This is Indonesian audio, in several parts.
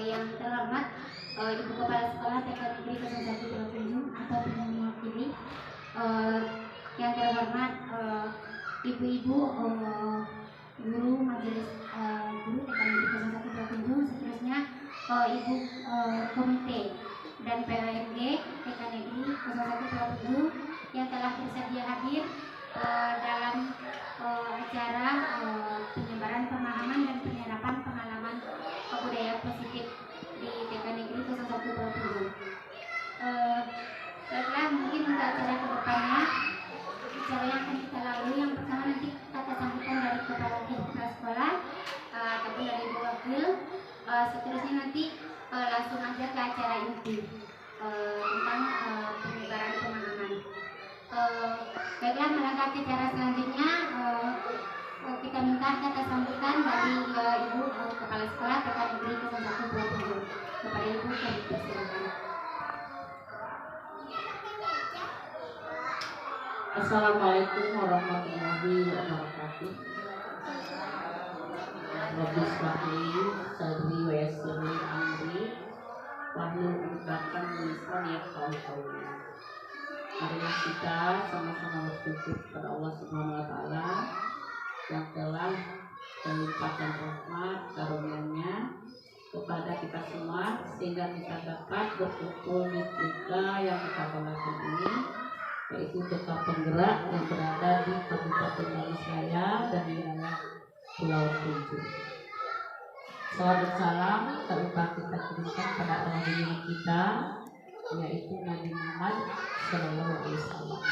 Yang terhormat Ibu Kepala Sekolah TK Negeri 01 Provinsi atau mewakili, yang terhormat ibu-ibu guru majelis guru TK Negeri 01 Provinsi, seterusnya ibu komite dan PMG TK Negeri 01 Provinsi yang telah bersedia hadir dalam acara penyebaran pemahaman dan penyerapan pengalaman budaya positif di TK Negeri 01 Provinsi. Baiklah, mungkin untuk acara kedepannya, acara yang akan kita lalui, yang pertama nanti kata sambutan dari kepala sekolah ataupun dari ibu wakil, seterusnya nanti langsung aja ke acara inti tentang penyebaran pemahaman. Baiklah, melangkah ke acara selanjutnya, kita minta kata sambutan dari Ibu Kepala Sekolah TK Negeri 01 Provinsi. Kepada Ibu, kami persilakan. Assalamualaikum warahmatullahi wabarakatuh. Rabbi shrahli sadri wa yassir li amri wahlul 'uqdatam min lisani yafqahu qawli. Marilah kita sama-sama bersyukur kepada Allah Subhanahu wa taala yang telah melimpahkan rahmat karunia-Nya kepada kita semua sehingga kita dapat berkumpul di TK yang kita banggakan ini, yaitu TK Penggerak yang berada di Kabupaten Manisraya dan wilayah Pulau Tunjung. Salam salam tak lupa kita kirimkan pada baginda kita, yaitu Nabi Muhammad Sallallahu Alaihi Wasallam,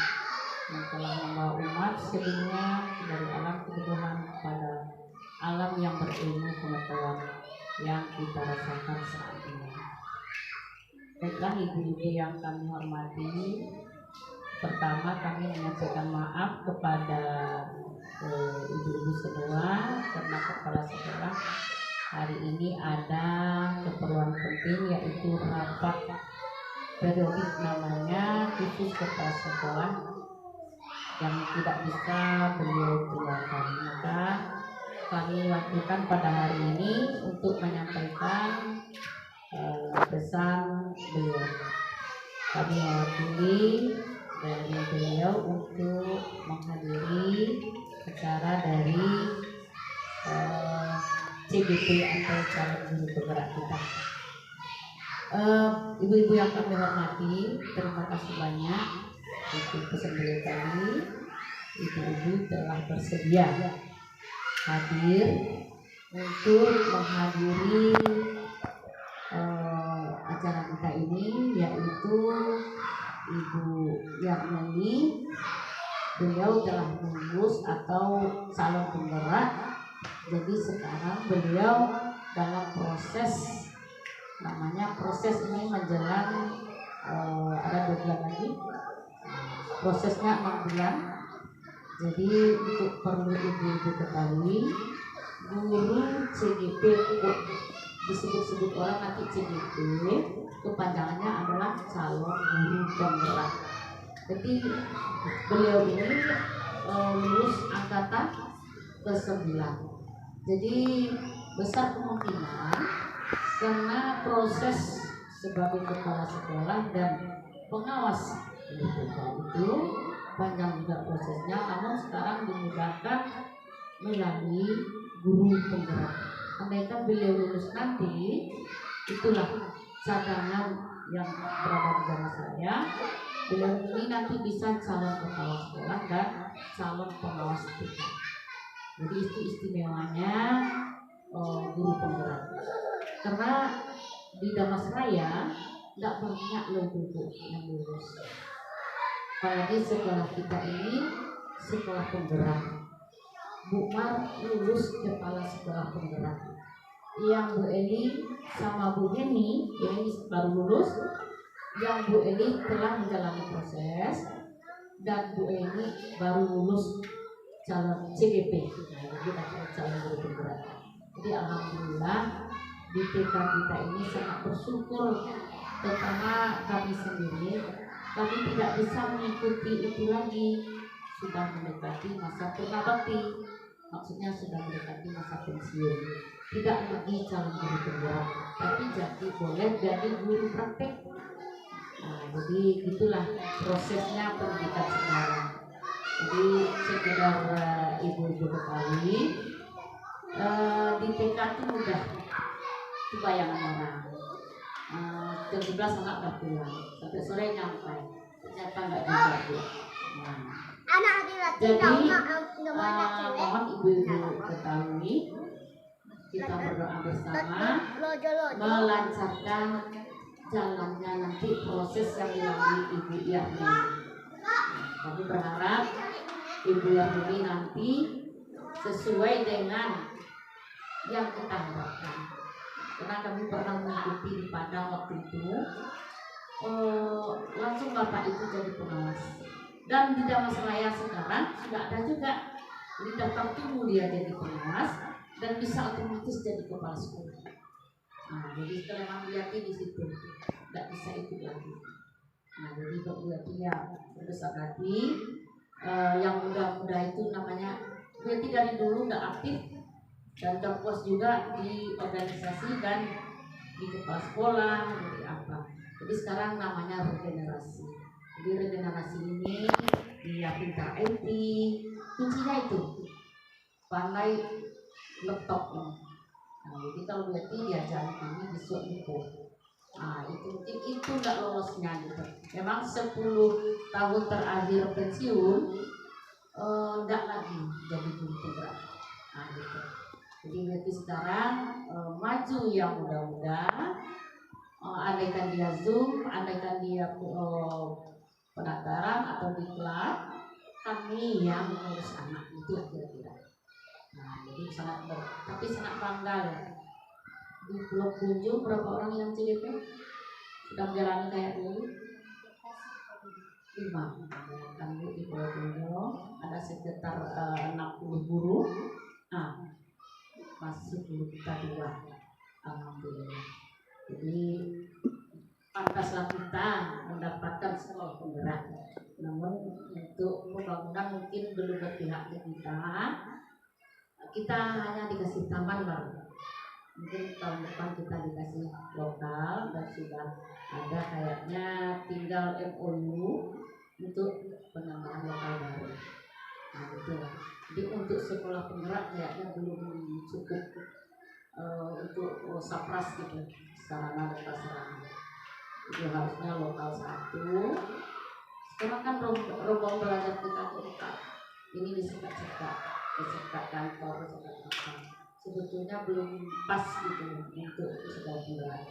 yang telah membawa umat sedunia dari alam kebodohan kepada alam yang berilmu pengetahuan yang kita rasakan saat ini. Baiklah ibu-ibu yang kami hormati, pertama kami menyampaikan maaf kepada ibu-ibu semua karena kepala sekolah hari ini ada keperluan penting, yaitu rapat periodik namanya khusus kepala sekolah yang tidak bisa beliau tinggalkan. Maka kami wakilkan pada hari ini untuk menyampaikan pesan beliau. Kami mewakili dari beliau untuk menghadiri acara dari CBP atau calon guru penggerak kita. Ibu-ibu yang kami hormati, terima kasih banyak untuk pesan beliau tadi. Ibu-ibu telah bersedia hadir untuk menghadiri acara kita ini, yaitu Ibu Yarmeni. Beliau telah lulus atau calon penggerak, jadi sekarang beliau dalam proses, namanya proses ini menjelang ada 2 bulan lagi, prosesnya 6 bulan. Jadi untuk perlu ibu-ibu ketahui, guru CGP disebut-sebut orang nanti CGP, kepanjangannya adalah calon guru penggerak. Jadi beliau ini lulus angkatan ke-9. Jadi besar kemungkinan karena proses sebagai kepala sekolah dan pengawas itu panjang juga prosesnya, namun sekarang dimudahkan melalui guru penggerak. Andaikan beliau lulus nanti, itulah cadangan yang berada di dalam saya. Beliau ini nanti bisa calon kepala sekolah dan calon pengawas TK. Jadi itu istimewanya guru penggerak. Karena di Damasraya tidak banyak logo yang lulus. Apalagi sekolah kita ini sekolah penggerak. Bu Mar lulus kepala sekolah penggerak. Yang Bu Eli sama Bu Heni, ini baru lulus. Yang Bu Eli telah menjalani proses, dan Bu Eli baru lulus calon CGP. Jadi calon guru penggerak. Jadi alhamdulillah di TK kita ini sangat bersyukur, terutama kami sendiri. Kami tidak bisa mengikuti itu lagi, sudah mendekati masa purnabakti, maksudnya sudah mendekati masa pensiun. tidak lagi calon guru penggerak, tapi boleh jadi guru praktek. Nah, jadi itulah prosesnya pendidikan sekarang. Jadi sekedar ibu-ibu ketahui, di TK itu mudah, itu bayangan orang. Jam 11 anak udah pulang, sampai sore nyampe, ternyata nggak juga Bu. Nah, jadi mohon ibu-ibu ketahui, kita berdoa bersama melancarkan jalannya nanti proses yang dilalui Ibu Yarni. Kami berharap Ibu Yarni nanti sesuai dengan yang kita harapkan. Karena kami pernah mengikuti di Padang waktu itu, langsung Bapak itu jadi pengawas. Dan di Damasraya sekarang sudah ada juga, di daftar tunggu dia jadi pengawas dan bisa otomatis jadi kepala sekolah. Nah, jadi setelah memang di situ tidak bisa ikut lagi. Nah, jadi berarti ya berbesar hati. Yang muda-muda itu namanya berarti dari dulu udah aktif dan terpuas juga di organisasi dan di kepala sekolah, di apa. Jadi sekarang namanya regenerasi. Jadi regenerasi ini dia pintar IT, kuncinya itu pandai laptopnya. Nah, jadi kalau berarti diajari kami besok itu. Nah, itu nggak lolosnya gitu. Memang 10 tahun terakhir pensiun, nggak lagi jadi guru penggerak. Nah, gitu. Jadi berarti sekarang maju yang muda-muda, andaikan dia Zoom, andaikan dia pendaftaran atau diklat, kami yang mengurus anak itu kira-kira. Nah, jadi tapi sangat bangga ya. Di Pulau Kunjung berapa orang yang CDP sudah menjalani kayak dulu? 5. Kan Bu di Pulau Kunjung ada sekitar 60 guru. Nah, masuk guru kita 2. Alhamdulillah. Jadi pantaslah kita mendapatkan sekolah penggerak. Namun untuk pembangunan mungkin belum berpihak ke kita hanya dikasih taman baru. Mungkin tahun depan kita dikasih lokal dan sudah ada kayaknya tinggal MOU untuk penambahan lokal baru. Nah, gitu. Jadi untuk sekolah penggerak kayaknya belum cukup untuk sapras gitu, sarana dan prasarana. Itu harusnya lokal 1. Sekarang kan rombong belajar kita buka. Ini disekat-sekat kantor, sekat apa. Sebetulnya belum pas gitu untuk sekolah penggerak.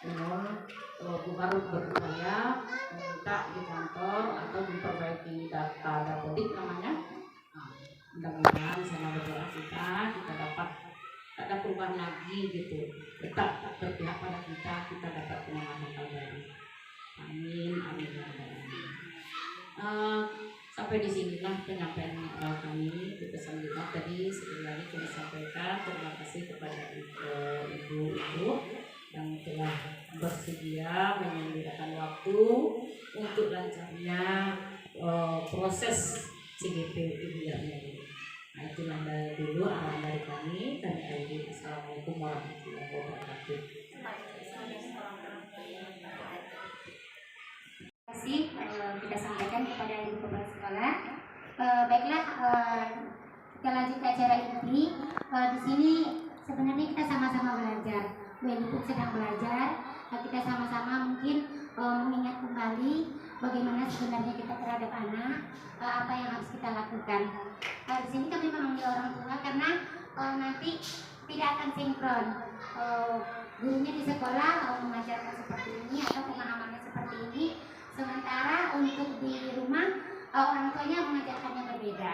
Namun Bu Harus berupaya meminta di kantor atau memperbaiki data dapodik namanya. Nah, mudah-mudahan sama berdoa kita dapat ada perubahan lagi gitu. Tetap berpihak pada kita dapat penanganan baru. Amin, amin, amin. Sampai di sinilah penyampaian kami di pesan Jumat tadi. Sekali lagi kami sampaikan terima kasih kepada ibu-ibu yang telah bersedia menyediakan waktu untuk lancarnya proses CGP Ibu Yarni. Nah, itulah dulu arahan dari kami. Assalamualaikum warahmatullahi wabarakatuh. Terima kasih kita sampaikan kepada ibu kepala sekolah. Baiklah, kita lanjut ke acara inti. Di sini sebenarnya kita sama-sama belajar. Bu Eni pun sedang belajar. Kita sama-sama mungkin mengingat kembali bagaimana sebenarnya kita terhadap anak, apa yang harus kita lakukan. Di sini kami memanggil orang tua karena nanti tidak akan sinkron. Gurunya di sekolah mengajarkan seperti ini atau pemahamannya seperti ini. Sementara untuk di rumah orang tuanya mengajarkannya berbeda.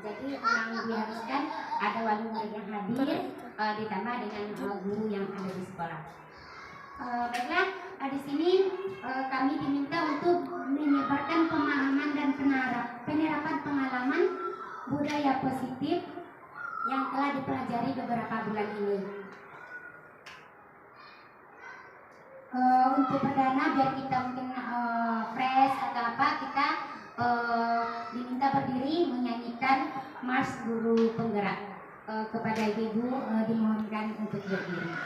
Jadi memang diharuskan ada wali murid yang hadir ditambah dengan guru yang ada di sekolah. Baiklah, di sini kami diminta untuk menyebarkan pemahaman dan penerapan pengalaman budaya positif yang telah dipelajari beberapa bulan ini. Untuk perdana biar kita mungkin fresh atau apa, kita diminta berdiri menyanyikan Mars Guru Penggerak. kepada ibu dimohonkan untuk berdiri.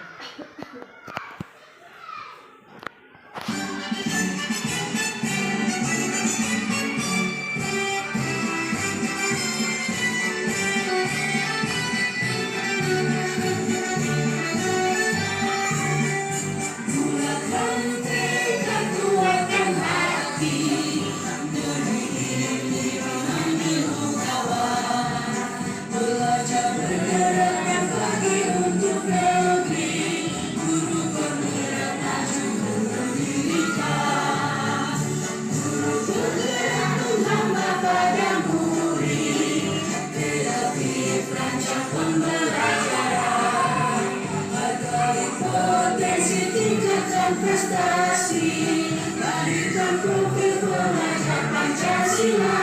Prestasi, berikan profil pelajar Pancasila.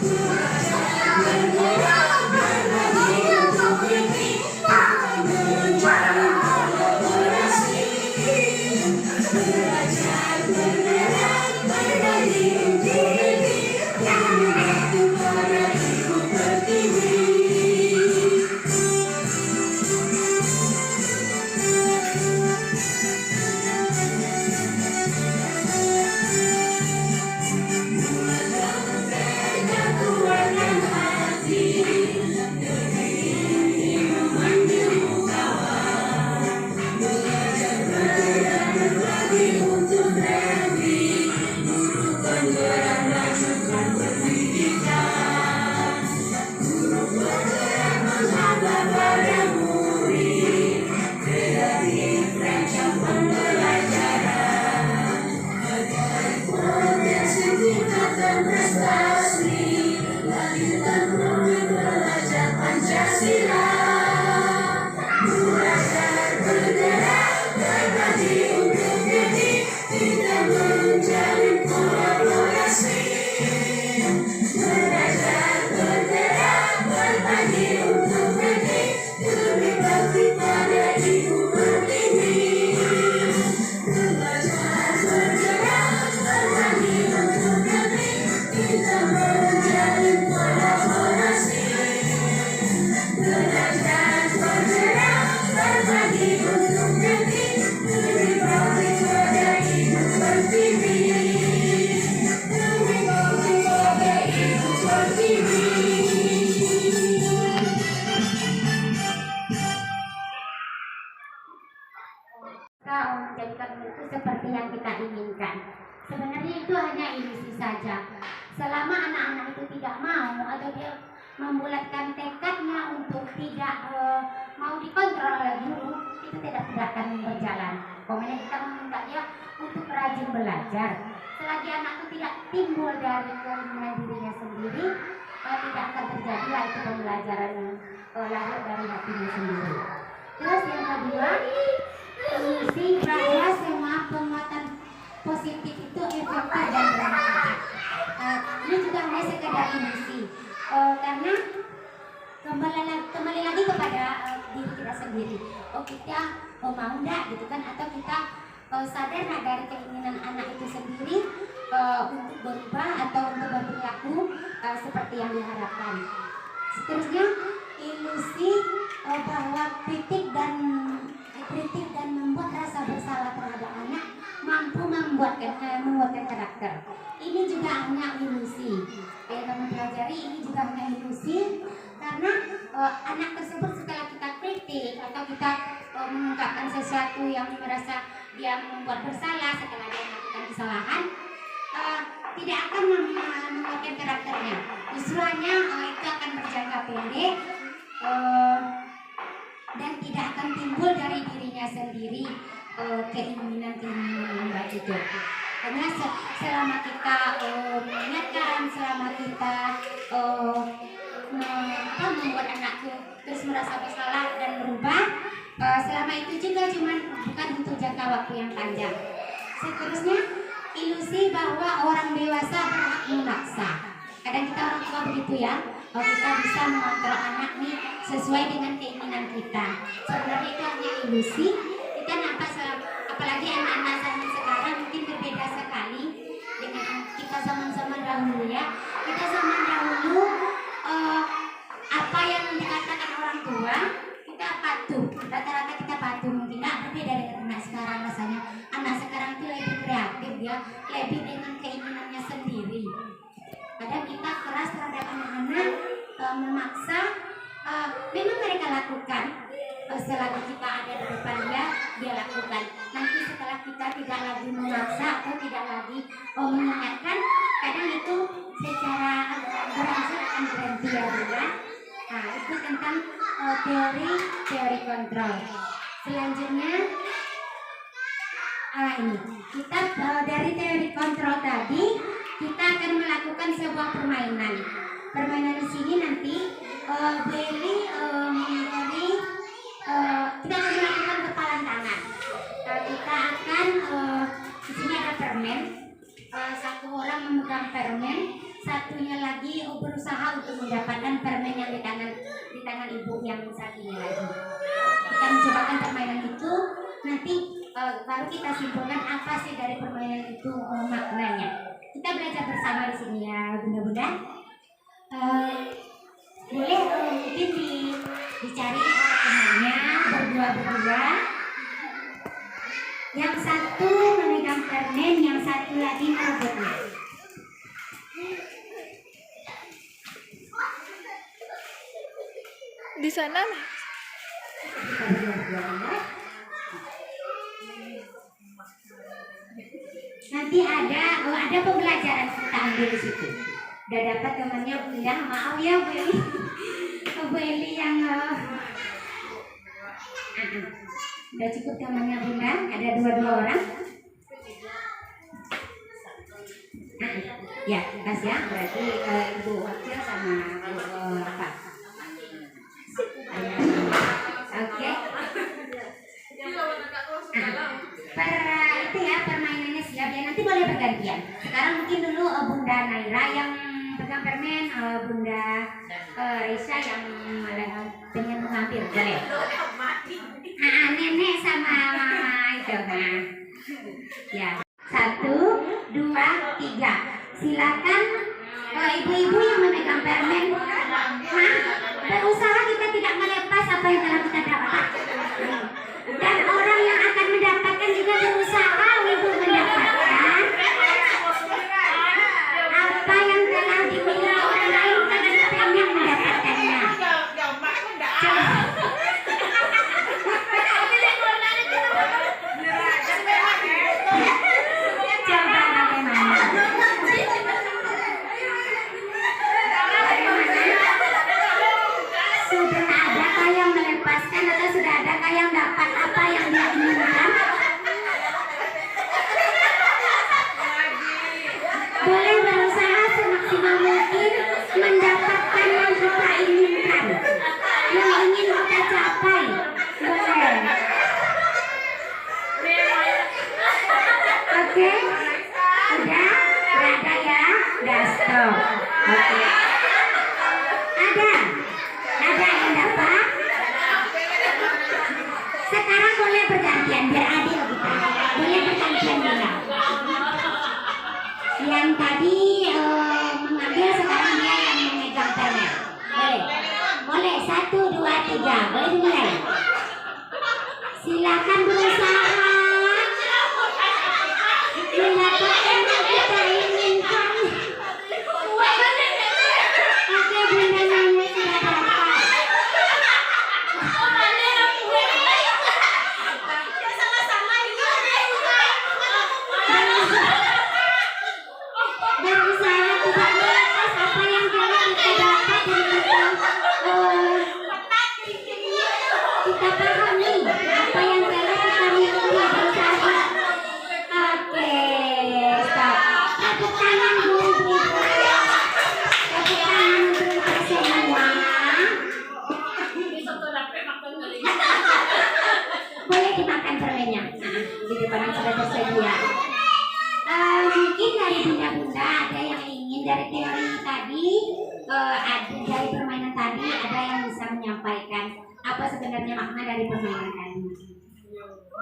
Belajar bergerak berbagi untuk negeri, menjalin kolaborasi. Belajar bergerak berbagi untuk negeri, berbagi pada ibu pertiwi. Prestasi, lahirkan profil pelajar Pancasila. Belajar bergerak berbagi untuk negeri, kita menjalin kolaborasi. Belajar bergerak berbagi untuk negeri, demi bakti pada ibu pertiwi. Belajar bergerak berbagi untuk negeri, kita menjalin kolaborasi. Belajar bergerak berbagi untuk negeri, demi bakti pada ibu pertiwi. Demi bakti pada ibu pertiwi. Kita menjadikan itu seperti yang kita inginkan. Sebenarnya itu hanya ilusi saja. Selama anak-anak itu tidak mau atau dia membulatkan tekadnya untuk tidak mau dikontrol oleh guru, itu tidak akan berjalan. Pokoknya kita meminta dia untuk rajin belajar. Selagi anak itu tidak timbul dari keinginan dirinya sendiri, tidak akan terjadilah itu pembelajaran yang lahir dari hatinya sendiri. Terus yang kedua, ilusi bahwa semua penguatan positif itu efektif dan bermanfaat. Ini juga hanya sekedar ilusi, karena kembali lagi kepada diri kita sendiri. Kita mau enggak gitu kan, atau kita sadar nggak dari keinginan anak itu sendiri untuk berubah atau untuk berperilaku seperti yang diharapkan. Seterusnya, ilusi bahwa kritik dan membuat rasa bersalah terhadap anak mampu menguatkan karakter. Ini juga hanya ilusi. Yang kami pelajari ini juga hanya ilusi, karena anak tersebut setelah kita kritik atau kita mengungkapkan sesuatu yang merasa dia membuat bersalah setelah dia melakukan kesalahan, tidak akan menguatkan karakternya. Justru hanya itu akan berjangka pendek dan tidak akan timbul dari dirinya sendiri keinginan yang baik itu. Karena selama kita mengingatkan, selama kita membuat anakku terus merasa bersalah dan berubah, selama itu juga bukan untuk jangka waktu yang panjang. Seterusnya, ilusi bahwa orang dewasa berhak memaksa. Kadang kita orang tua begitu ya, kita bisa mengontrol anak nih sesuai dengan keinginan kita. Sebenarnya itu hanya ilusi. Kita nampak, apalagi anak-anak zaman sekarang mungkin berbeda sekali dengan kita zaman-zaman dahulu ya. Kita zaman dahulu apa yang dikatakan lebih dengan keinginannya sendiri. Kadang kita keras terhadap anak-anak, memaksa, memang mereka lakukan. Selagi kita ada di depan dia lakukan. Nanti setelah kita tidak lagi memaksa atau tidak lagi mengingatkan, kadang itu secara berangsur akan berhenti ya Bunda. Nah, itu tentang teori kontrol. Selanjutnya ini kita dari teori kontrol tadi kita akan melakukan sebuah permainan. Permainan di sini nanti Beli dari kita akan melakukan kepalan tangan. Kita akan di sini ada permen. Satu orang memegang permen, satunya lagi berusaha untuk mendapatkan permen yang di tangan ibu yang satunya lagi. Kita mencobakan permainan itu, nanti baru kita simpulkan apa sih dari permainan itu maknanya. Kita belajar bersama di sini ya bunda-bunda. Boleh mungkin dicari temannya berdua-berdua. Yang satu memegang permen, yang satu lagi merebutnya. Di sana nanti ada pembelajaran kita ambil di situ. Udah dapat temannya bunda, maaf ya Bu Eli yang udah cukup temannya bunda, ada dua orang. Ya, kasih ya, berarti Ibu Wakil sama apa? Oke. Itu ya permainannya siap ya, nanti boleh bergantian. Sekarang mungkin dulu Bunda Naira yang pegang permen, Bunda Risa yang pengen mengambil, boleh. Nenek sama mama itu nah. Ya, 1, 2, 3. Silakan ibu-ibu yang memegang permen. Berusaha kita tidak melepas apa yang telah kita dapat. Dan orang yang akan mendapatkan juga berusaha untuk mendapatkan apa yang telah dimiliki orang lain karena pengen mendapatkannya. Coba bagaimana? Sudah adakah yang melepaskan atau sudah adakah yang dapat apa yang dia inginkan? Boleh berusaha semaksimal mungkin mendapatkan yang kita inginkan, yang ingin kita capai. Boleh. Oke, udah ada ya, udah stop. Oke, ada yang dapat. Sekarang boleh bergantian biar adil kita. Boleh bergantian bilang. Yang tadi mengambil sekarang dia yang memegang permen. Boleh 1, 2, 3. Boleh dimulai. Silakan berusaha mendapatkan yang kita inginkan. Oke, Bunda Nanya sudah dapat. Berusaha tidak melepas apa yang telah kita dapat dan kita pahami apa yang telah kita miliki. Berusaha. Oke, stop. Tepuk tangan dulu. Tepuk tangan untuk kita semua. Boleh dimakan permennya di depan yang sudah tersedia. Mungkin dari bunda-bunda ada yang ingin dari teori tadi, dari permainan tadi ada yang bisa menyampaikan apa sebenarnya makna dari permainan tadi.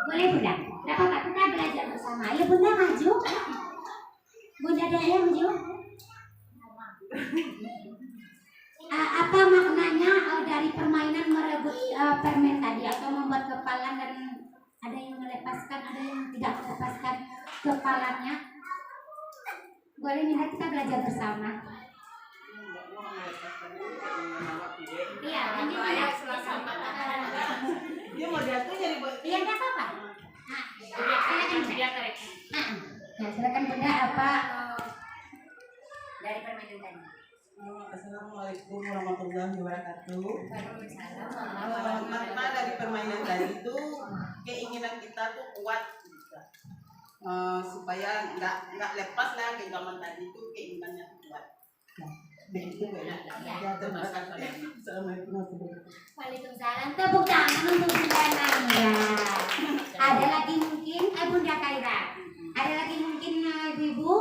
Boleh bunda? Dapat kita belajar bersama. Ayo bunda maju. Bunda Dahlia maju. Apa maknanya dari permainan merebut permen tadi atau membuat kepalan dan ada yang melepaskan, ada yang tidak melepaskan kepalanya. Boleh minta kita belajar bersama. Iya, ini dia sama. Dia mau jatuh jadi buat. Iya, enggak apa-apa. Nah, silakan Bunda. Nah, silakan Bunda apa dari permainan tadi. Assalamualaikum warahmatullahi wabarakatuh. Waalaikumsalam. Makna dari permainan tadi itu keinginan kita tuh kuat, supaya nggak lepas lah genggaman tadi itu, keinginannya kuat. Begitu ya. Terima kasih. Assalamualaikum warahmatullahi wabarakatuh. Waalaikumsalam. Tepuk tangan untuk Bunda Naira. Ada lagi mungkin Bunda Kaira. Ada lagi mungkin Ibu.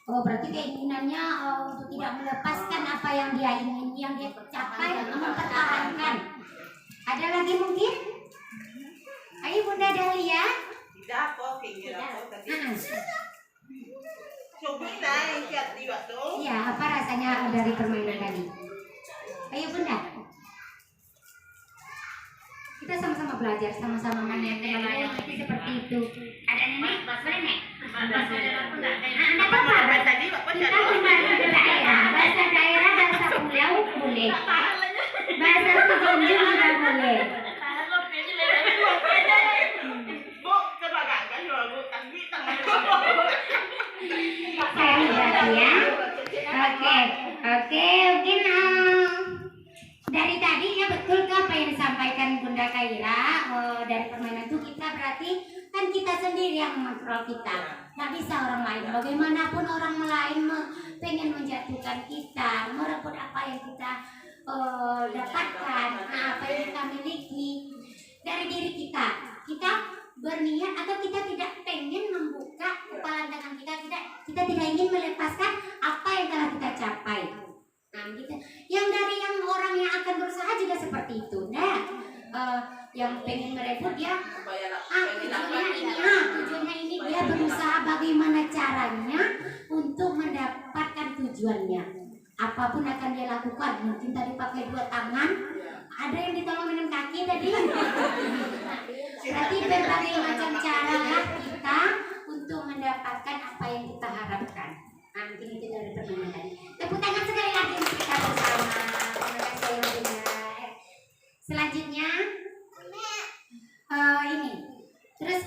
Oh, berarti keinginannya untuk tidak melepaskan apa yang dia ingin, yang dia capai, mempertahankan. Ada lagi mungkin? Ayo Bunda Dahlia. Tidak apa, keinginan apa tadi. Coba yang kiat juga tuh. Iya, apa rasanya dari permainan tadi? Ayo Bunda. Kita sama-sama belajar, sama-sama mengenal seperti itu. Ada nenek, boleh nek? Ada apa? Bahasa tadi Bapak Kita cari. kembali ke daerah, bahasa pulau boleh, bahasa Sejunjung juga boleh. Bu, coba gak Bu, kaki tangan. Saya berarti ya. Oke, mungkin dari tadi ya betul apa yang disampaikan Bunda Kaira dari permainan itu kita berarti kan kita sendiri yang mengontrol kita, nggak bisa orang lain. Bagaimanapun orang lain pengen menjatuhkan kita, merebut apa yang kita dapatkan, apa yang kita miliki dari diri kita. Kita berniat atau kita tidak pengen membuka kepalan tangan kita tidak ingin melepaskan apa yang telah kita capai. Nah, gitu. Yang dari yang orang yang akan berusaha juga seperti itu. Nah, yang pengen merebut dia tujuannya ini dia berusaha bagaimana caranya untuk mendapatkan tujuannya. Apapun akan dia lakukan. Mungkin tadi pakai 2 tangan, ada yang ditolong dengan kaki tadi. Berarti berbagai macam cara kita untuk mendapatkan apa yang kita harapkan. Nah, mungkin itu dari permainan tadi. Tepuk tangan sekali lagi untuk kita bersama. Terima kasih Bunda. Selanjutnya ini. Terus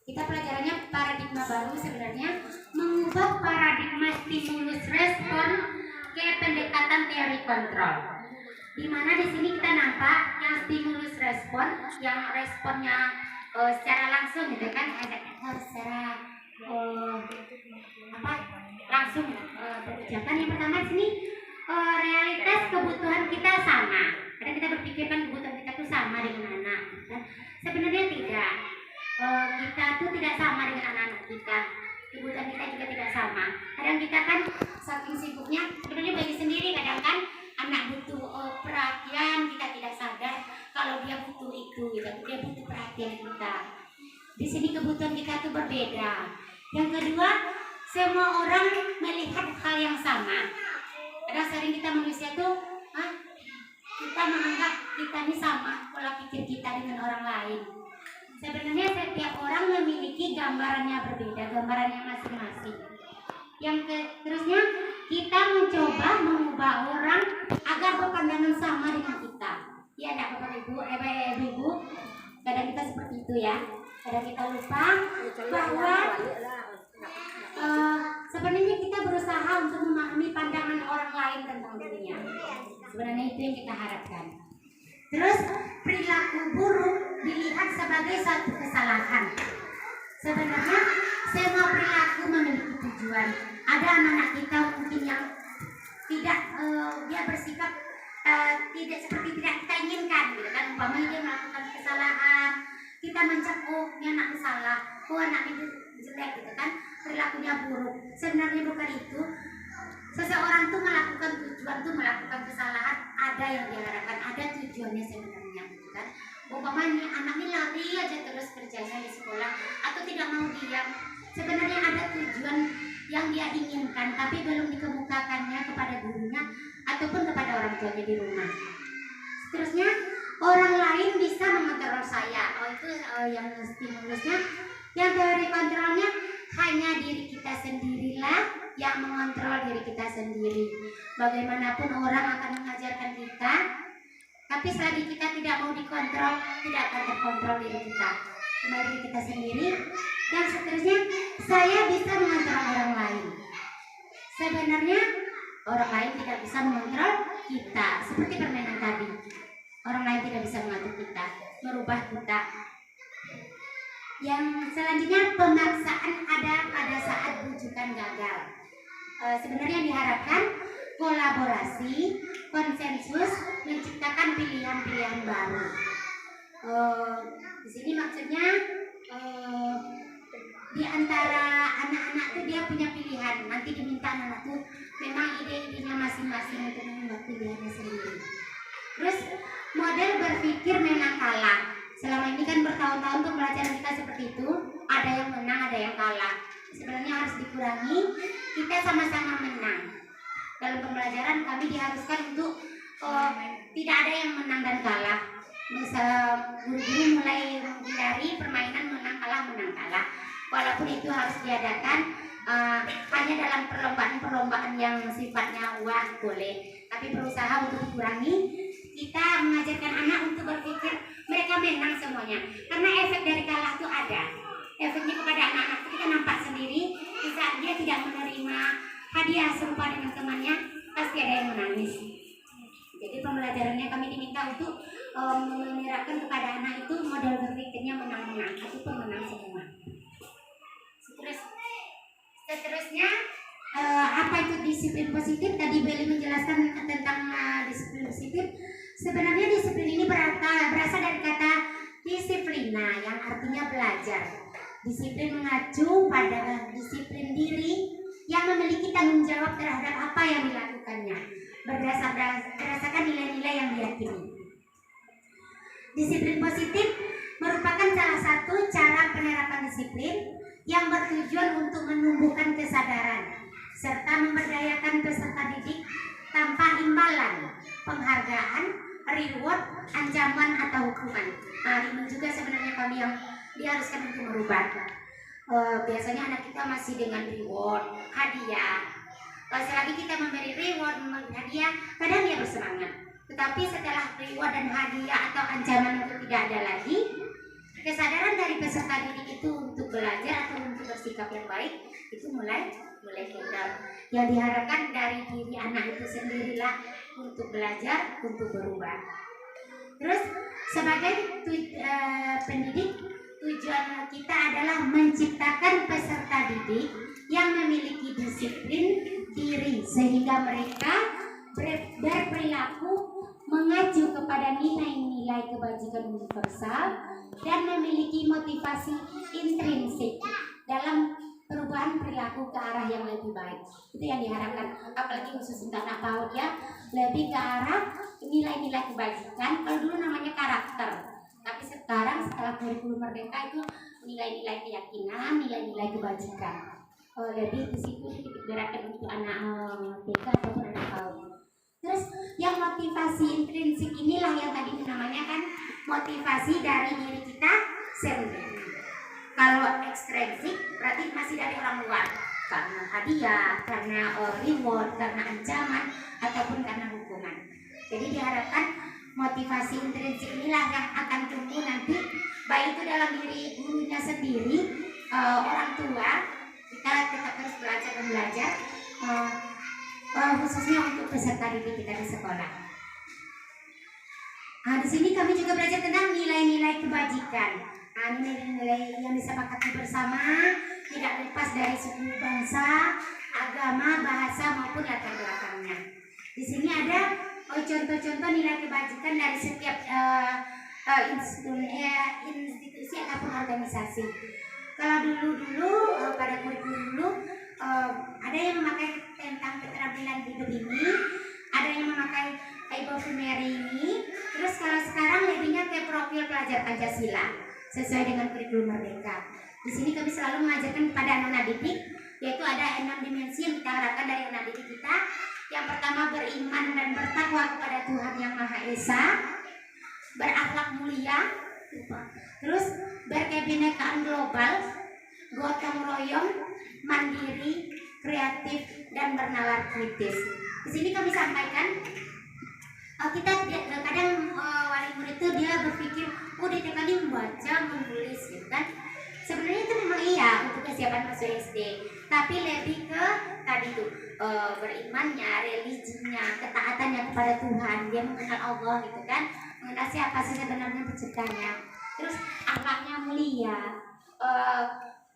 kita pelajarannya paradigma baru sebenarnya mengubah paradigma stimulus respon ke pendekatan teori kontrol. Di mana di sini kita nampak yang stimulus respon, yang responnya secara langsung gitu kan, ada secara langsung berkegiatan. Yang pertama di sini realitas kebutuhan kita sama. Karena kita berpikirkan kebutuhan kita tuh sama dengan anak. Kan? Sebenarnya tidak. Kita tuh tidak sama dengan anak-anak kita. Kebutuhan kita juga tidak sama. Kadang kita kan saking sibuknya, sebenarnya bagi sendiri kadang kan anak butuh perhatian, kita tidak sadar kalau dia butuh itu, gitu. Dia butuh perhatian kita. Di sini kebutuhan kita tuh berbeda. Yang kedua, semua orang melihat hal yang sama. Kadang sering kita manusia tuh, kita menganggap kita ini sama pola pikir kita dengan orang lain. Sebenarnya setiap orang memiliki gambarannya berbeda, gambarannya masing-masing. Yang terusnya, kita mencoba mengubah orang agar berpandangan sama dengan kita. Ya, ada Bapak Ibu, kadang kita seperti itu ya. Kadang kita lupa bahwa sebenarnya kita berusaha untuk memahami pandangan orang lain tentang dunia. Sebenarnya itu yang kita harapkan. Terus perilaku buruk dilihat sebagai satu kesalahan. Sebenarnya semua perilaku memiliki tujuan. Ada anak-anak kita mungkin yang tidak dia bersikap tidak seperti tidak kita inginkan, gitu kan? Umpamanya dia melakukan kesalahan, kita mencap ini anak salah, anak itu jelek, gitu kan? Perilakunya buruk. Sebenarnya bukan itu. Seseorang tuh melakukan tujuan tuh melakukan kesalahan, ada yang diharapkan, ada tujuannya sebenarnya, gitu kan? Umpamanya anak ini lari aja terus kerjanya di sekolah atau tidak mau diam. Sebenarnya ada tujuan yang dia inginkan, tapi belum dikemukakannya kepada gurunya ataupun kepada orang tuanya di rumah. Seterusnya, orang lain bisa mengontrol saya. Itu yang stimulusnya. Yang teori kontrolnya, hanya diri kita sendirilah yang mengontrol diri kita sendiri. Bagaimanapun orang akan mengajarkan kita, tapi selagi kita tidak mau dikontrol, tidak akan terkontrol diri kita. Cuma diri kita sendiri. Dan seterusnya, saya bisa mengontrol orang lain. Sebenarnya orang lain tidak bisa mengontrol kita, seperti permainan tadi. Orang lain tidak bisa mengatur kita, merubah kita. Yang selanjutnya, pemaksaan ada pada saat bujukan gagal. Sebenarnya diharapkan kolaborasi, konsensus, menciptakan pilihan-pilihan baru. Di sini maksudnya di antara anak-anak itu dia punya pilihan. Nanti diminta anak itu memang ide-idenya masing-masing untuk membuat pilihannya sendiri. Terus model berpikir menang kalah. Selama ini kan bertahun-tahun pembelajaran kita seperti itu, ada yang menang, ada yang kalah. Sebenarnya harus dikurangi, kita sama-sama menang. Dalam pembelajaran kami diharuskan untuk tidak ada yang menang dan kalah. Misal guru-guru mulai menghindari permainan menang kalah. Walaupun itu harus diadakan hanya dalam perlombaan-perlombaan yang sifatnya wah boleh, tapi berusaha untuk dikurangi. Kita mengajarkan anak untuk berpikir mereka menang semuanya, karena efek dari kalah itu ada. Efeknya kepada anak-anak itu kita nampak sendiri. Di saat dia tidak menerima hadiah serupa dengan temannya, pasti ada yang menangis. Jadi pembelajarannya kami diminta untuk menerapkan kepada anak itu model berpikirnya menang-menang, itu pemenang semua. Seterusnya apa itu disiplin positif? Tadi Beli menjelaskan tentang disiplin positif. Sebenarnya disiplin ini berasal dari kata disiplina yang artinya belajar. Disiplin mengacu pada disiplin diri yang memiliki tanggung jawab terhadap apa yang dilakukannya, berdasarkan nilai-nilai yang diyakini. Disiplin positif merupakan salah satu cara penerapan disiplin yang bertujuan untuk menumbuhkan kesadaran serta memberdayakan peserta didik tanpa imbalan, penghargaan, reward, ancaman atau hukuman. Ini juga sebenarnya kami yang diharuskan untuk merubah. Biasanya anak kita masih dengan reward, hadiah. Selagi kita memberi reward, memberi hadiah, kadang dia bersemangat. Tetapi setelah reward dan hadiah atau ancaman itu tidak ada lagi, kesadaran dari peserta didik itu untuk belajar atau untuk bersikap yang baik itu mulai hilang. Yang diharapkan dari diri anak itu sendirilah untuk belajar, untuk berubah. Terus sebagai pendidik, tujuan kita adalah menciptakan peserta didik yang memiliki disiplin diri sehingga mereka berperilaku mengacu kepada nilai-nilai kebajikan universal dan memiliki motivasi intrinsik dalam perubahan perilaku ke arah yang lebih baik. Itu yang diharapkan, apalagi khusus untuk anak PAUD ya, lebih ke arah nilai-nilai kebajikan. Kalau dulu namanya karakter, tapi sekarang setelah kurikulum merdeka itu nilai-nilai keyakinan, nilai-nilai kebajikan. Lebih di situ digerakkan untuk anak TK ataupun anak PAUD. Terus yang motivasi intrinsik inilah yang tadi namanya kan motivasi dari diri kita sendiri. Kalau ekstrinsik berarti masih dari orang luar, karena hadiah, karena reward, karena ancaman ataupun karena hukuman. Jadi diharapkan motivasi intrinsik inilah yang akan tumbuh nanti, baik itu dalam diri gurunya sendiri, orang tua. Kita tetap harus belajar dan belajar, khususnya untuk peserta didik kita di sekolah. Di sini kami juga belajar tentang nilai-nilai kebajikan. Nilai-nilai yang disepakati bersama, tidak lepas dari suku, bangsa, agama, bahasa maupun latar belakangnya. Di sini ada contoh-contoh nilai kebajikan dari setiap institusi ataupun organisasi. Kalau dulu pada kurikulum dulu ada yang memakai tentang keterampilan hidup ini, ada yang memakai Ibu Fumeri ini. Terus kalau sekarang lebihnya ke profil pelajar Pancasila sesuai dengan kurikulum merdeka. Di sini kami selalu mengajarkan kepada anak-anak didik, yaitu ada 6 dimensi yang kita harapkan dari anak didik kita. Yang pertama, beriman dan bertakwa kepada Tuhan Yang Maha Esa, berakhlak mulia, terus berkebinekaan global, gotong royong, mandiri, kreatif, dan bernalar kritis. Di sini kami sampaikan kita kadang wali murid itu dia berpikir, oh dia kali membaca, menulis, gitu kan. Sebenarnya itu memang iya untuk kesiapan masuk SD, tapi lebih ke tadi tuh berimannya, religinya, ketaatannya kepada Tuhan, dia mengenal Allah gitu kan, mengenal siapa sih sebenarnya penciptanya, terus akhlaknya mulia,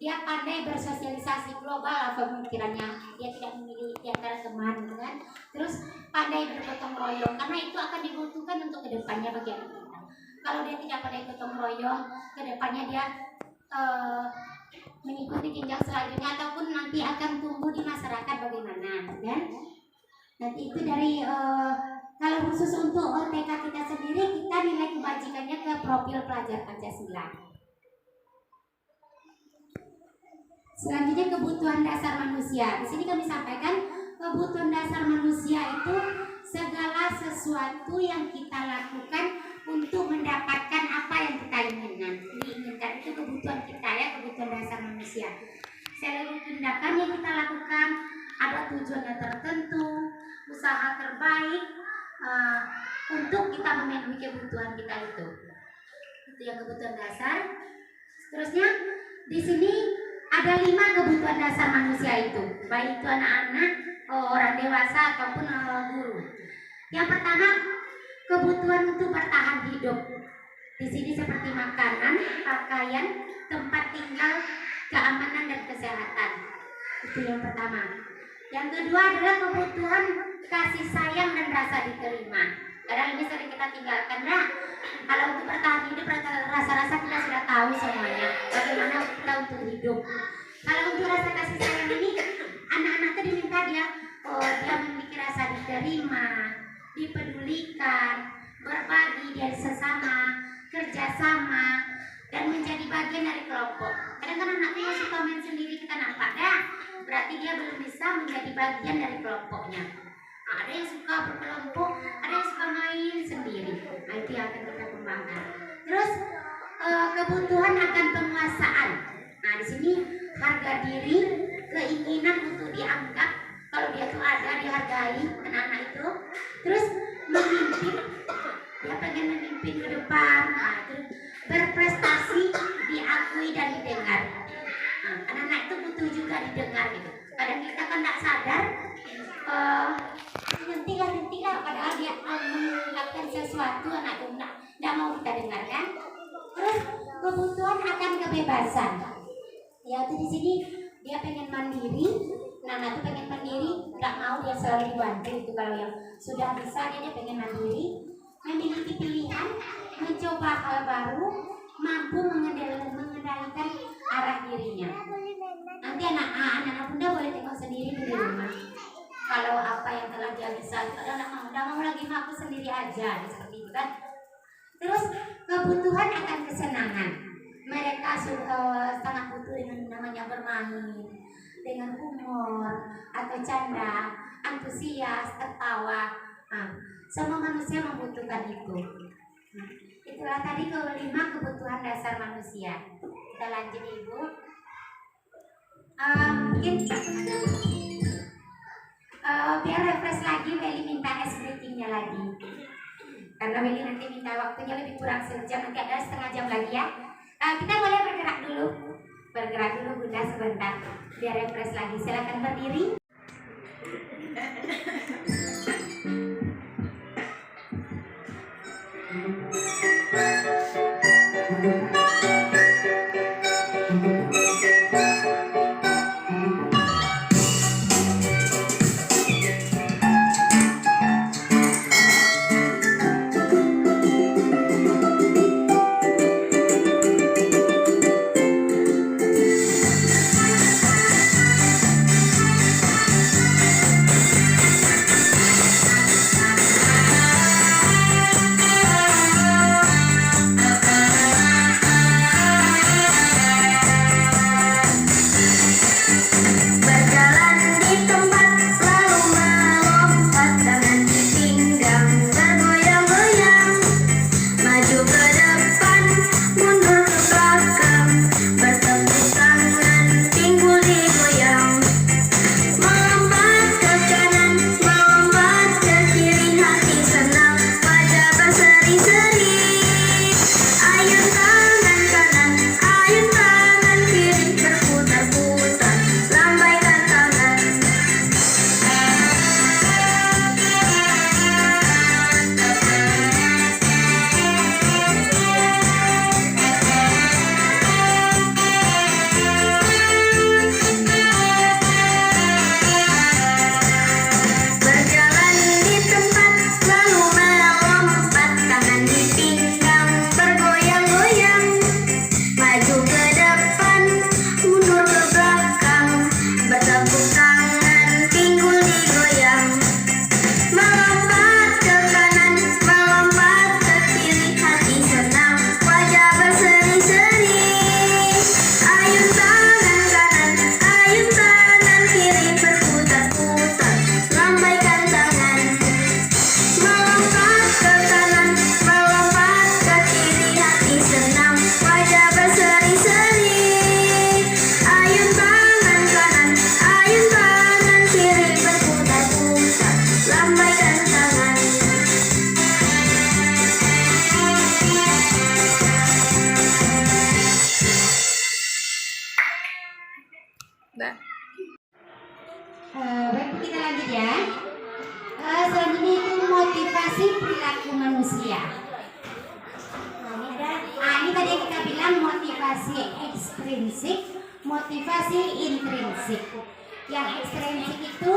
dia pandai bersosialisasi global lah pemikirannya, dia tidak memilih di antara teman gitu kan, terus pandai bergotong royong karena itu akan dibutuhkan untuk kedepannya bagi anak kita. Kalau dia tidak pandai gotong royong, kedepannya dia mengikuti jenjang selanjutnya ataupun nanti akan tumbuh di masyarakat bagaimana, kan? Nanti itu dari kalau khusus untuk TK kita sendiri, kita nilai kebajikannya ke profil pelajar Pancasila. Selanjutnya kebutuhan dasar manusia. Di sini kami sampaikan kebutuhan dasar manusia itu segala sesuatu yang kita lakukan untuk mendapatkan apa yang kita diinginkan. Itu kebutuhan kita ya, kebutuhan dasar manusia. Seluruh tindakan yang kita lakukan ada tujuannya tertentu, usaha terbaik untuk kita memenuhi kebutuhan kita itu. Itu yang kebutuhan dasar. Seterusnya di sini ada 5 kebutuhan dasar manusia itu, baik itu anak-anak, orang dewasa ataupun guru. Yang pertama, kebutuhan untuk bertahan hidup. Di sini seperti makanan, pakaian, tempat tinggal, keamanan dan kesehatan. Itu yang pertama. Yang kedua adalah kebutuhan kasih sayang dan rasa diterima. Kadang ini sering kita tinggalkan. Nah, kalau untuk bertahan hidup, rasa-rasa kita sudah tahu semuanya. Bagaimana kita untuk hidup. Kalau untuk rasa kasih sayang ini, anak-anak itu diminta dia memiliki rasa diterima, dipedulikan, berbagi dari sesama, kerjasama, dan menjadi bagian dari kelompok. Kadang-kadang anaknya suka main sendiri, kita nampak dah, berarti dia belum bisa menjadi bagian dari kelompoknya. Ada yang suka berkelompok, ada yang suka main sendiri. Nah, itu yang akan kita kembangkan. Terus kebutuhan akan penguasaan. Nah, di sini harga diri, keinginan untuk dianggap, kalau dia tuh ada dihargai, anak-anak itu. Terus memimpin, dia pengen memimpin ke depan. Nah, itu berprestasi, diakui dan didengar. Nah, anak-anak itu butuh juga didengar gitu. Kadang kita kan tak sadar, hentilah, padahal dia melakukan sesuatu, anak itu tidak mau kita dengarkan. Terus kebutuhan akan kebebasan. Ya, itu di sini dia pengen mandiri. Nah, itu pengen mandiri, nggak mau dia selalu dibantu. Itu kalau yang sudah bisa dia pengen mandiri, memiliki pilihan, mencoba hal baru, mampu mengendalikan arah dirinya. Nanti anak-anak muda boleh tengok sendiri di rumah. Kalau apa yang telah dia bisa, udah mau lagi aku sendiri aja, seperti itu kan. Terus kebutuhan akan kesenangan. Mereka sangat butuh dengan namanya bermain, dengan humor atau canda, antusias, tertawa. Nah, semua manusia membutuhkan itu. Nah, itulah tadi ke-5 kebutuhan dasar manusia. Kita lanjut Ibu. Mungkin biar refresh lagi, Meli minta ice breakingnya lagi. Karena Meli nanti minta waktunya lebih kurang sejam, nanti ada setengah jam lagi ya. Kita boleh bergerak dulu Bunda sebentar, biar refresh lagi. Silakan berdiri. Baik, kita lanjut ya. Selanjutnya itu motivasi perilaku manusia. Ini tadi yang kita bilang motivasi ekstrinsik, motivasi intrinsik. Yang ekstrinsik itu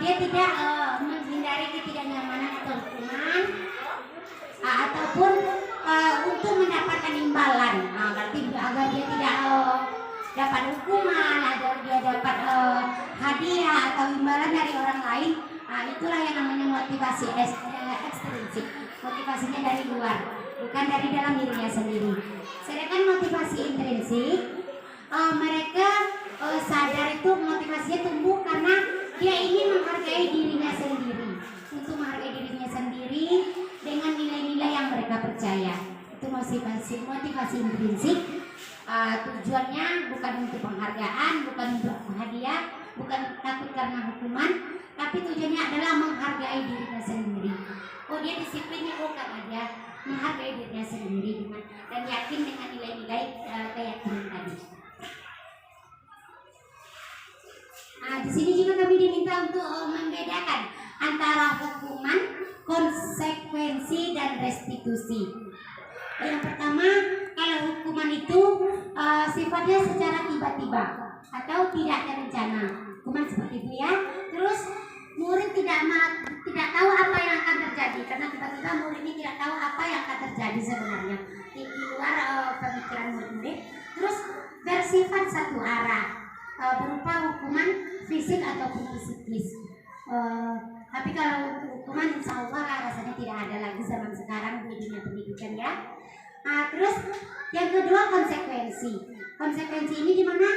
dia tidak menghindari ketidaknyamanan atau hukuman, ataupun untuk mendapatkan imbalan. Berarti agar dia tidak dapat hukuman, agar dia dapat hadiah atau imbalan dari orang lain. Itulah yang namanya motivasi ekstrinsik. Motivasinya dari luar, bukan dari dalam dirinya sendiri. Sedangkan motivasi intrinsik, mereka sadar itu motivasinya tumbuh karena dia ingin menghargai dirinya sendiri. Untuk menghargai dirinya sendiri dengan nilai-nilai yang mereka percaya. Itu motivasi intrinsik. Tujuannya bukan untuk penghargaan, bukan untuk hadiah, bukan takut karena hukuman, tapi tujuannya adalah menghargai dirinya sendiri. Oh, dia disiplin, karena dia menghargai dirinya sendiri dan yakin dengan nilai-nilai keyakinan tadi. Di sini juga kami diminta untuk membedakan antara hukuman, konsekuensi, dan restitusi. Yang pertama, kalau hukuman itu sifatnya secara tiba-tiba atau tidak terencana, hukuman seperti itu ya. Terus murid tidak tahu apa yang akan terjadi karena tiba-tiba murid ini tidak tahu apa yang akan terjadi sebenarnya di luar pemikiran murid. Terus bersifat satu arah, berupa hukuman fisik ataupun psikis. Tapi kalau untuk hukuman insya Allah rasanya tidak ada lagi zaman sekarang di dunia pendidikan ya. Terus yang kedua konsekuensi. Konsekuensi ini di mana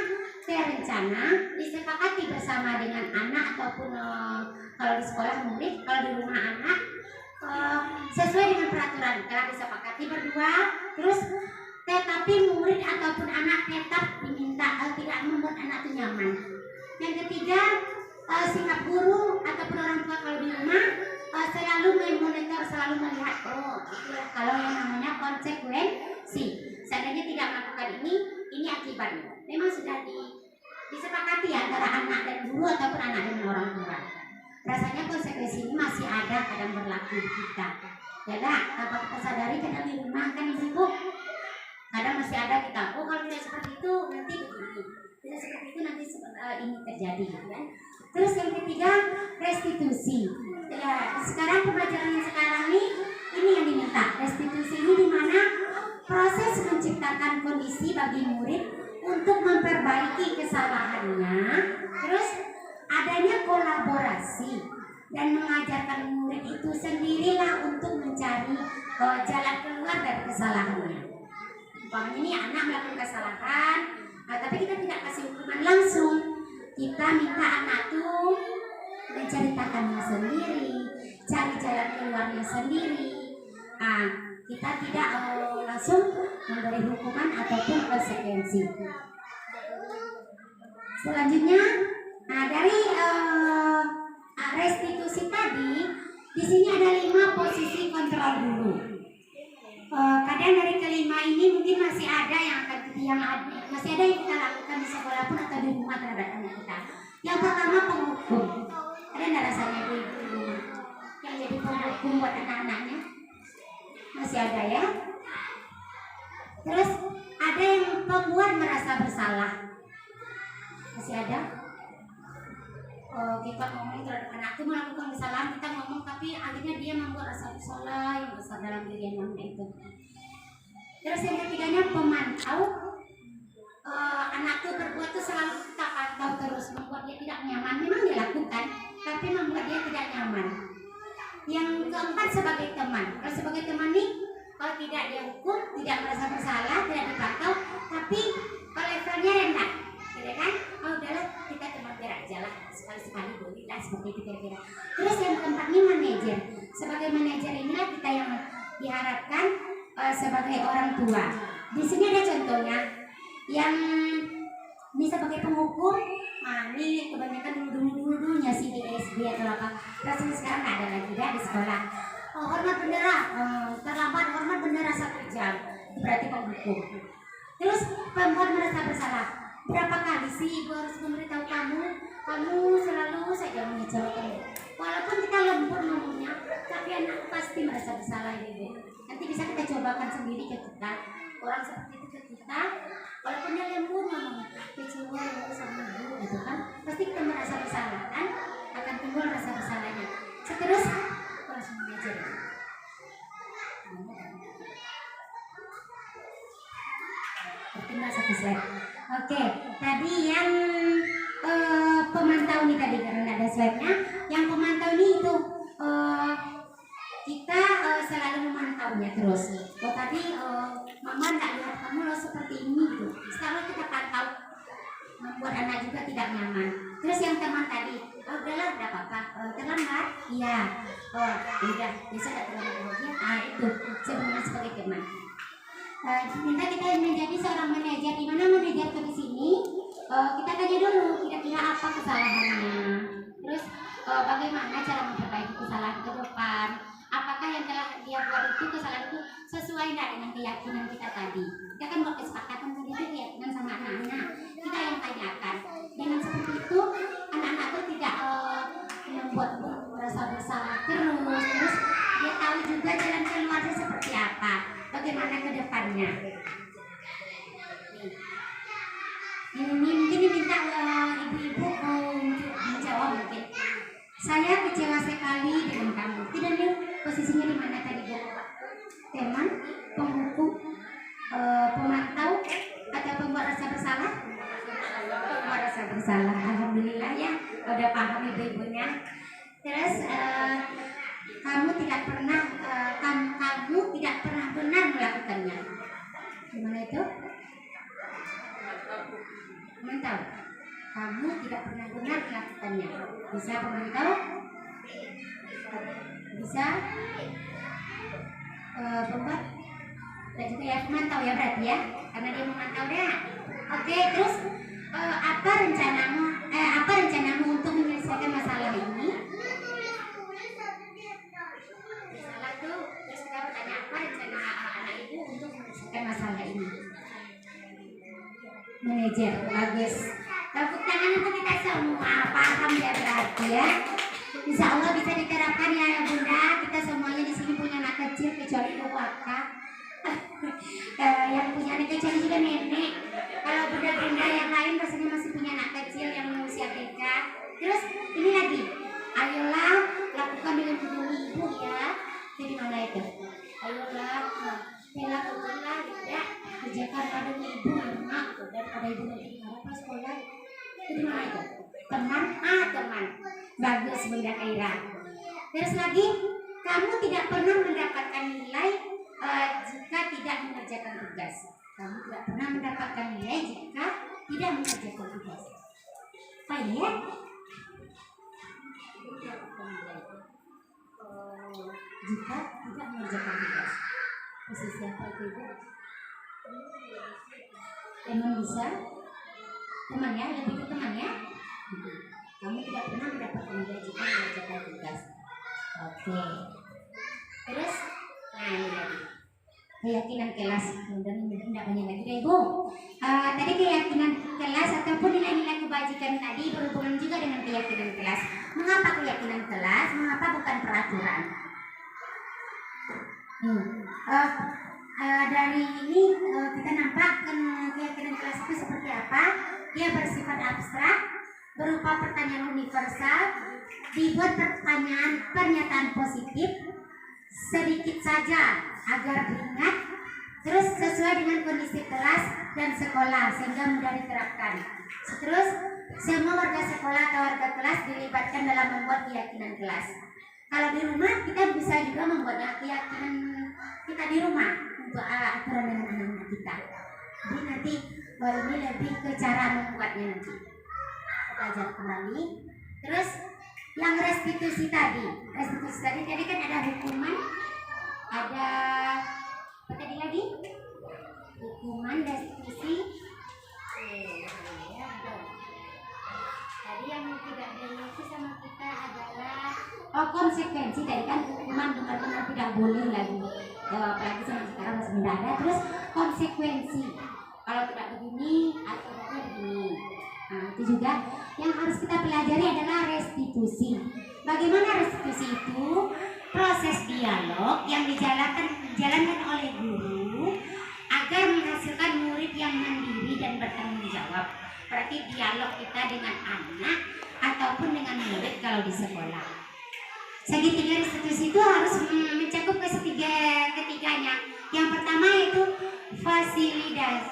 terencana, disepakati bersama dengan anak ataupun kalau di sekolah murid, kalau di rumah anak sesuai dengan peraturan telah disepakati berdua. Terus tetapi murid ataupun anak tetap diminta tidak membuat anak itu nyaman. Yang ketiga, sikap guru ataupun orang tua kalau di rumah selalu memonitor, selalu melihat kalau yang namanya konsekuensi. Seandainya tidak melakukan ini akibatnya. Memang sudah disepakati antara anak dan guru ataupun anak dan orang tua. Rasanya konsekuensi ini masih ada kadang berlaku di kita. Ya apa kita sadari kadang di rumah kan ibu, kadang masih ada kita. Kalau tidak seperti itu nanti begini. Tidak seperti itu nanti ini terjadi, kan? Terus yang ketiga restitusi. Ya, sekarang pembelajaran yang sekarang ini yang diminta. Restitusi ini di mana proses menciptakan kondisi bagi murid untuk memperbaiki kesalahannya. Terus adanya kolaborasi dan mengajarkan murid itu sendirilah untuk mencari jalan keluar dari kesalahannya. Umpamanya ini anak melakukan kesalahan, tapi kita tidak kasih hukuman langsung. Kita minta anak tuh menceritakannya sendiri, cari jalan keluarnya sendiri. Kita tidak langsung memberi hukuman ataupun konsekuensi. Selanjutnya, dari restitusi tadi, di sini ada 5 posisi kontrol dulu. Kadang dari kelima ini mungkin masih ada yang masih ada yang kita lakukan di sekolah pun atau di rumah terhadap anak kita. Yang pertama penghukum. Ada nggak rasanya di rumah yang jadi penghukum buat anak-anaknya? Masih ada ya. Terus ada yang pembuat merasa bersalah. Masih ada. Kita ngomong terhadap anak itu melakukan kesalahan, kita ngomong tapi akhirnya dia membuat rasa bersalah yang besar dalam diri anaknya itu. Terus yang ketiganya pemantau. Anak itu berbuat itu selalu kita pantau terus, membuat dia tidak nyaman. Memang dilakukan, tapi membuat dia tidak nyaman. Yang keempat sebagai teman. Kalau sebagai teman nih, kalau tidak dihukum, tidak merasa bersalah, tidak dipantau, tapi levelnya rendah, gitu kan? Udahlah kita teman biar aja lah, sekali-sekali boleh lah seperti itu kira-kira. Terus yang keempatnya manajer. Sebagai manajer inilah kita yang diharapkan sebagai orang tua. Di sini ada contohnya yang bisa sebagai penghukum. Ini kebanyakan dulunya sih di SD atau apa. Rasanya sekarang nggak ada lagi dah di sekolah. Hormat bendera, terlambat hormat bendera 1 jam, berarti penghukum. Terus pembuat merasa bersalah. Berapa kali sih ibu harus memberitahu kamu? Kamu selalu saja mengecewakan. Walaupun kita lembut ngomongnya, tapi anak pasti merasa bersalah ibu. Nanti bisa kita cobakan sendiri ke kita. Orang seperti itu ke kita, walaupun dia lembut ngomongnya, kecewa sama ibu gitu kan, pasti kita merasa bersalah kan? Akan timbul rasa bersalahnya. Seterusnya langsung belajar. Tinggal satu slide. Oke, tadi yang pemantau nih tadi karena ada slide-nya. Yang pemantau nih itu kita selalu memantaunya terus. Oh tadi mama nggak lihat kamu lo seperti ini gitu. Selalu kita pantau, membuat anak juga tidak nyaman. Terus yang teman tadi, oh udahlah udah apa-apa, terlambat? Iya. Oh udah, bisa nggak terlambat lagi? Ah itu sebenarnya sebagai teman. Minta kita menjadi seorang manajer. Di mana manajer itu di sini? Kita tanya dulu kira-kira apa kesalahannya. Terus bagaimana cara memperbaiki kesalahan ke depan? Apakah yang telah dia buat itu kesalahan itu sesuai tidak dengan keyakinan kita tadi? Kita kan buat kesepakatan begitu keyakinan sama anak-anak. Kita yang tanyakan. Dengan seperti itu anak-anak itu tidak membuat merasa bersalah terus dia tahu juga jalan keluarnya seperti apa. Bagaimana ke depannya? Ini mungkin diminta ibu-ibu untuk menjawab mungkin. Saya kecewa sekali dengan kamu. Tidak tahu posisinya di mana tadi Bu? Teman, pembuku, pemantau, atau pembuat rasa bersalah? Pembuat rasa bersalah. Alhamdulillah ya, udah paham ibu-ibunya. Terus kamu tidak pernah benar melakukannya. Gimana itu? Memantau. Kamu tidak pernah benar melakukannya. Bisa memantau? Bisa? Pembuat? Dan juga ya memantau ya berarti ya, karena dia memantau deh. Oke, terus apa rencanamu untuk menyelesaikan masalah ini? Terus kita bertanya apa rencana anak ibu untuk menyelesaikan masalah ini. Manajer, bagus. Tepuk tangan untuk kita semua. Paham ya berarti ya. Insya Allah bisa diterapkan ya Bunda. Kita semuanya di sini punya anak kecil kecuali kakak. Yang punya anak kecil juga nenek. Kalau bunda-bunda yang lain rasanya masih punya anak kecil yang usia TK. Terus ini lagi. Ayolah lakukan dengan ibu ya. Jadi mana itu? Ayolah, lakukanlah ya. Kerjakan pada ibu rumah daripada ibu nanti apa sekolah. Jadi mana itu? Teman, teman. Bagus Bunda Kaira. Terus lagi, kamu tidak pernah mendapatkan nilai jika tidak mengerjakan tugas. Kamu tidak pernah mendapatkan nilai jika tidak mengerjakan tugas. Apa ya? Jika tidak mengerjakan tugas. Posisi apa itu Ibu? Teman bisa? Teman ya? Lebih ke teman ya? Kamu tidak pernah mendapatkan nilai jika mengerjakan tugas. Oke. Terus, nah ini lagi. Keyakinan kelas. Kemudian tidak banyak lagi deh Ibu. Tadi keyakinan kelas ataupun nilai-nilai kebajikan tadi berhubungan juga dengan keyakinan kelas. Mengapa keyakinan kelas? Mengapa bukan peraturan? Dari ini kita nampak keyakinan kelas itu seperti apa. Dia bersifat abstrak, berupa pertanyaan universal, dibuat pernyataan positif sedikit saja agar diingat, terus sesuai dengan kondisi kelas dan sekolah sehingga mudah diterapkan. Terus semua warga sekolah atau warga kelas dilibatkan dalam membuat keyakinan kelas. Kalau di rumah kita bisa juga membuat keyakinan kita di rumah untuk aturan dengan anak-anak kita. Jadi nanti ini lebih ke cara membuatnya nanti. Belajar kembali. Terus yang restitusi tadi kan ada hukuman, ada apa tadi lagi? Hukuman, restitusi. Tadi yang tidak dimiliki sama kita adalah konsekuensi. Tadi kan hukuman benar-benar tidak boleh lagi. Apalagi sama sekarang masih tidak ada. Terus konsekuensi. Kalau tidak begini, aturannya begini. itu juga yang harus kita pelajari adalah restitusi. Bagaimana restitusi itu? Proses dialog yang dijalankan oleh guru agar menghasilkan murid yang mandiri dan bertanggung jawab. Berarti dialog kita dengan anak ataupun dengan murid kalau di sekolah. Segitiga restitusi itu harus mencakup ketiganya. Yang pertama itu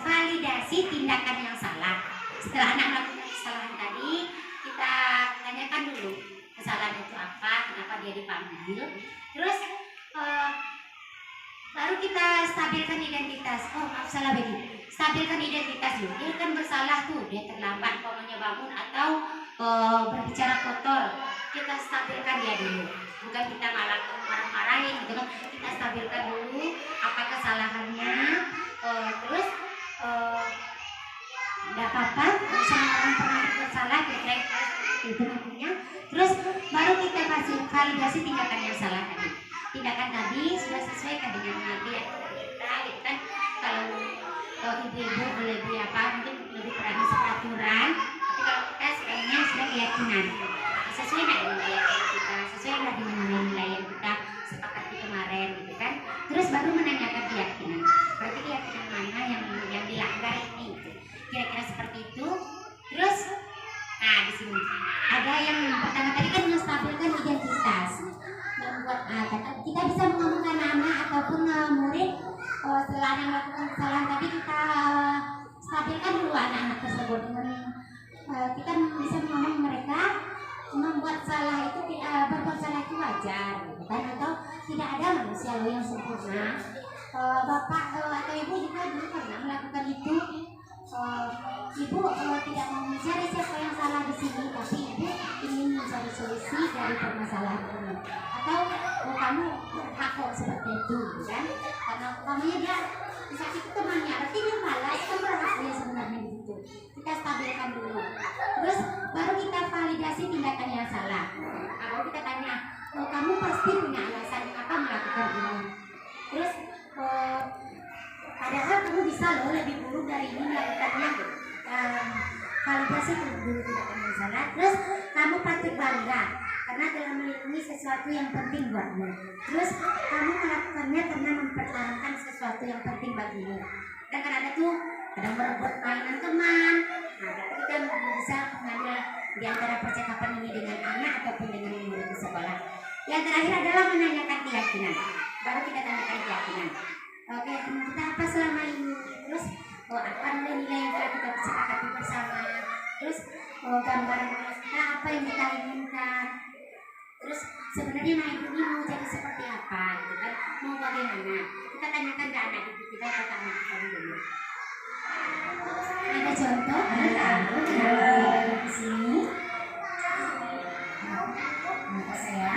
validasi tindakan yang salah. Setelah anak melakukan kesalahan tadi, kita tanyakan dulu kesalahan itu apa, kenapa dia dipanggil. Terus baru kita stabilkan identitas. Oh maaf, salah begini. Stabilkan identitas dulu. Dia kan bersalah tuh, dia terlambat pokoknya bangun atau berbicara kotor. Kita stabilkan dia dulu. Bukan kita malah marah-marahin gitu kan. Kita stabilkan dulu apa kesalahannya. Terus tidak apa-apa, sama orang pernah bersalah, kira-kira itu nantinya. Terus baru kita kasih validasi tindakan yang salah tadi. Tindakan tadi sudah sesuai dengan nanti ya kita, gitu kan. Kalau ibu-ibu boleh beli apa, mungkin lebih berani peraturan. Tapi kalau kita sebenarnya sudah keyakinan, sesuai dengan keyakinan kita, sesuai dengan nilai-nilai yang kita sepakati kemarin, gitu kan. Terus baru menanyakan keyakinan. Berarti keyakinan mana yang dilanggar ini? Gitu. Kira-kira seperti itu. Terus, nah di sini ada yang pertama tadi kan menstabilkan identitas, membuat kita bisa mengomongkan anak ataupun murid setelah anak melakukan kesalahan tadi kita stabilkan dulu anak-anak tersebut dengan kita bisa mengomong mereka membuat salah itu berbuat salah itu wajar, gitu kan, atau tidak ada manusia yang sempurna. Bapak atau ibu juga dulu pernah melakukan itu. Ibu tidak mau mencari siapa yang salah di sini, tapi ibu ingin mencari solusi dari permasalahan ini. Atau kamu berhak kok seperti itu, kan? Karena umpamanya dia bisa itu temannya, berarti dia malas, kan berhak dia sebenarnya di situ. Kita stabilkan dulu. Terus baru kita validasi tindakan yang salah. Baru kita tanya, kamu pasti punya alasan apa melakukan ini. Terus padahal kamu bisa loh lebih buruk dari ini melakukannya. Validasi dulu tindakan yang salah. Terus kamu patut bangga karena telah melindungi sesuatu yang penting buatmu. Terus kamu melakukannya karena mempertahankan sesuatu yang penting bagimu. Dan kan ada tuh kadang merebut mainan teman. Nah, kita bisa mengambil di antara percakapan ini dengan anak ataupun dengan murid di sekolah. Yang terakhir adalah menanyakan keyakinan. Baru kita tanyakan keyakinan. Oke, kita apa selama ini? Terus apa nilai-nilai yang telah kita sepakati bersama? Terus gambaran kita apa yang kita inginkan? Terus sebenarnya anak ini mau jadi seperti apa? Gitu kan? Mau bagaimana? Kita tanyakan ke anak itu, kita kata anak kita dulu. Ada contoh? Ada di sini. Mata saya.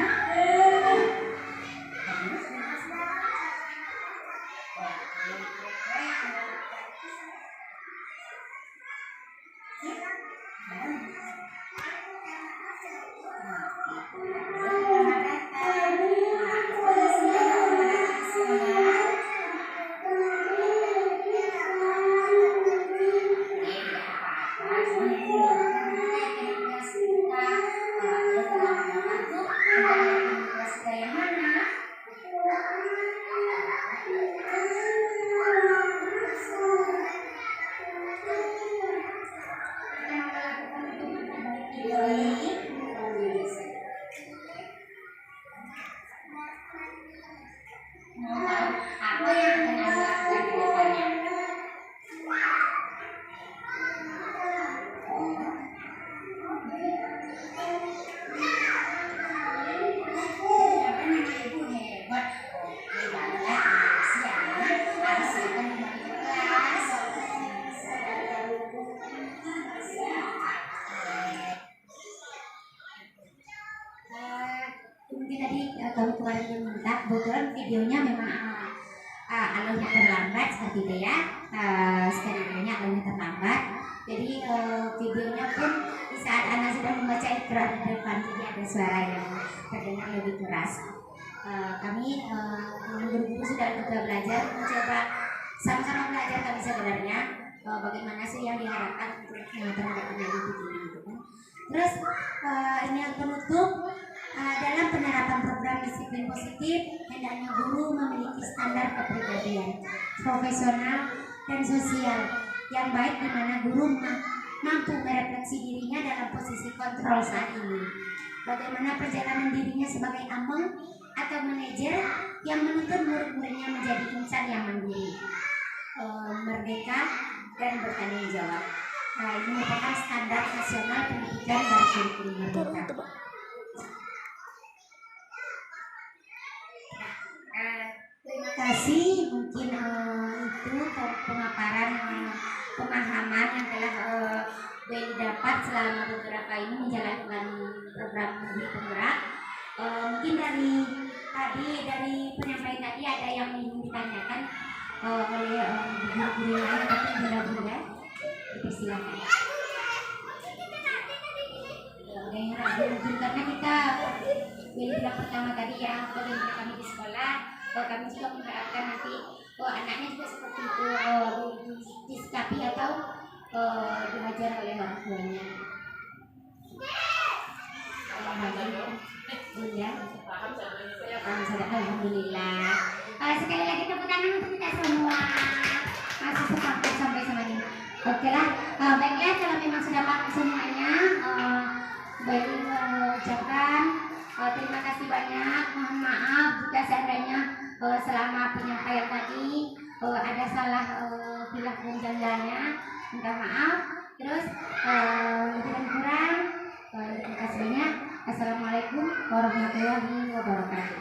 Kalau kemarin minta, kebetulan videonya memang alurnya terlambat seperti itu ya, skenario-nya alurnya terlambat. Jadi videonya pun di saat anak sedang membaca Iqra di depan, jadi ada suara yang terdengar lebih keras. Kami guru-guru sudah juga belajar, mencoba sama-sama belajar kami sebenarnya bagaimana sih yang diharapkan untuk terhadap anak didik ini. Terus ini yang penutup, dalam penerapan program disiplin positif, hendaknya guru memiliki standar kepribadian, profesional dan sosial yang baik, di mana guru mampu merefleksi dirinya dalam posisi kontrol saat ini. Bagaimana perjalanan dirinya sebagai among atau manajer yang menuntut murid-muridnya menjadi insan yang mandiri, merdeka dan bertanggung jawab. Nah, ini merupakan standar nasional pendidikan dari kurikulum merdeka. Terima kasih, mungkin itu pemaparan pemahaman yang telah Beli dapat selama beberapa ini menjalankan program Beli Penggerak. Mungkin dari penyampaian tadi ada yang ingin ditanyakan oleh guru-guru lain atau bunda-bunda, dipersilakan. Mungkin karena kita Beli bilang pertama tadi ya, bagaimana kami di sekolah, kami juga mengharapkan nanti anaknya juga seperti itu, disikapi atau diajar oleh orang tuanya. Bunda, alhamdulillah. Sekali lagi tepuk tangan untuk kita semua. Masih sampai sama ini. Oke lah, baiklah kalau memang sudah paham semuanya, baik ucapkan terima kasih banyak. Mohon maaf jika seandainya selama penyampaian tadi ada salah hilaf dan janggalnya, minta maaf. Terus lebih dan kurang, terima kasih banyak. Assalamualaikum warahmatullahi wabarakatuh.